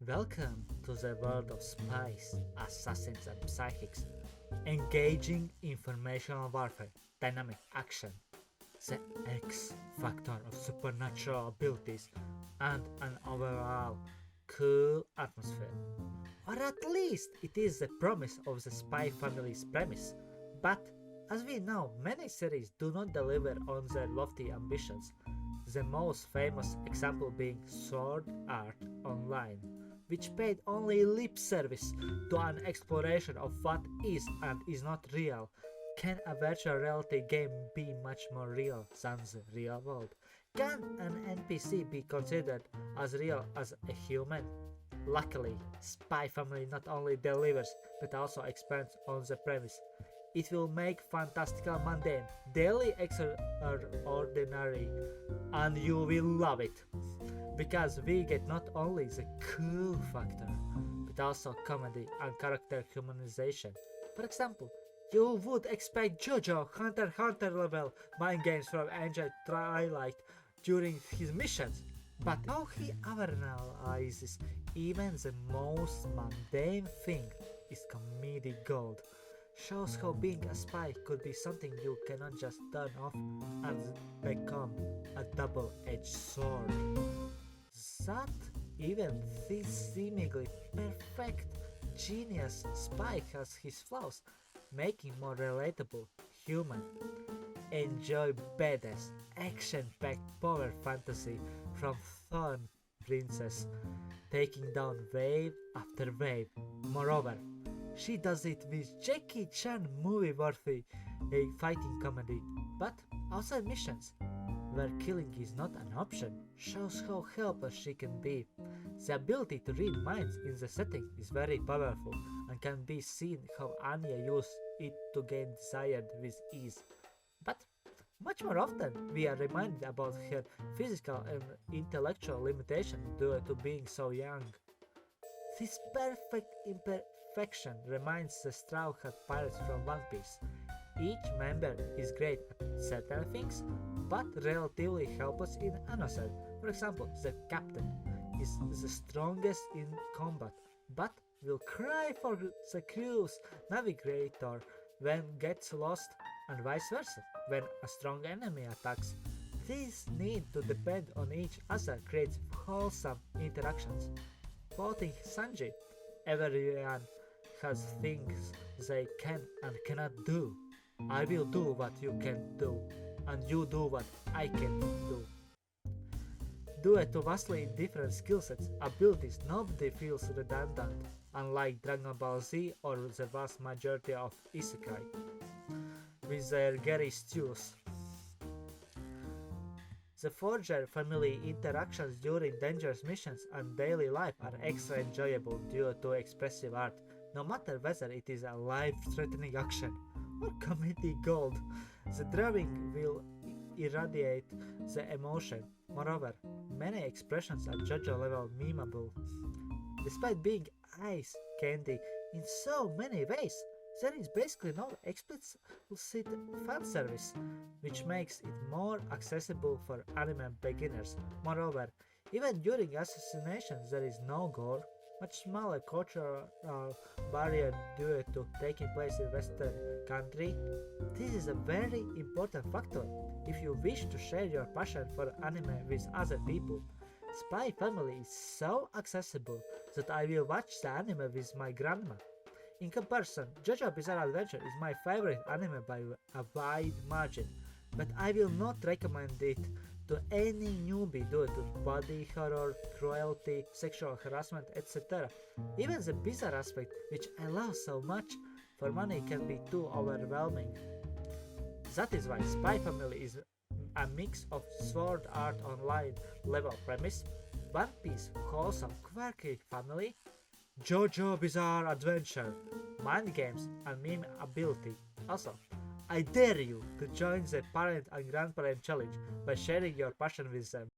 Welcome to the world of spies, assassins, and psychics. Engaging informational warfare, dynamic action, the X factor of supernatural abilities, and an overall cool atmosphere. Or at least it is the promise of the Spy Family's premise. But as we know, many series do not deliver on their lofty ambitions, the most famous example being Sword Art Online, which paid only lip service to an exploration of what is and is not real. Can a virtual reality game be much more real than the real world? Can an NPC be considered as real as a human? Luckily, Spy Family not only delivers but also expands on the premise. It will make fantastical mundane, daily extraordinary, and you will love it. Because we get not only the cool factor, but also comedy and character humanization. For example, you would expect JoJo Hunter level mind games from Angel Twilight during his missions, but how he analyzes even the most mundane thing is comedy gold. Shows how being a spy could be something you cannot just turn off and become a double-edged sword. That even this seemingly perfect genius spy has his flaws, making more relatable, human. Enjoy badass, action-packed power fantasy from Thorn Princess, taking down wave after wave. Moreover, she does it with Jackie Chan movie-worthy a fighting comedy, but outside missions, where killing is not an option, shows how helpless she can be. The ability to read minds in the setting is very powerful and can be seen how Anya used it to gain desired with ease. But much more often, we are reminded about her physical and intellectual limitations due to being so young. This perfect imperfection reminds the Straw Hat Pirates from One Piece. Each member is great at certain things, but relatively helpless in another. For example, the captain is the strongest in combat, but will cry for the crew's navigator when gets lost, and vice versa when a strong enemy attacks. This need to depend on each other creates wholesome interactions. Quoting Sanji, everyone has things they can and cannot do. I will do what you can do, and you do what I can do. Due to vastly different skill sets, abilities, nobody feels redundant, unlike Dragon Ball Z or the vast majority of Isekai, with their Gary stews. The Forger family interactions during dangerous missions and daily life are extra enjoyable due to expressive art, no matter whether it is a life-threatening action or comedy gold. The drawing will irradiate the emotion. Moreover, many expressions are JoJo level memeable. Despite being ice candy in so many ways, there is basically no explicit fan service, which makes it more accessible for anime beginners. Moreover, even during assassinations there is no gore, much smaller cultural barrier due to taking place in Western country. This is a very important factor if you wish to share your passion for anime with other people. Spy Family is so accessible that I will watch the anime with my grandma. In comparison, JoJo Bizarre Adventure is my favorite anime by a wide margin, but I will not recommend it to any newbie due to body horror, cruelty, sexual harassment, etc. Even the bizarre aspect, which I love so much, for money can be too overwhelming. That is why Spy Family is a mix of Sword Art Online level premise, One Piece wholesome quirky family, JoJo Bizarre Adventure, mind games and meme ability. Also, I dare you to join the parent and grandparent challenge by sharing your passion with them.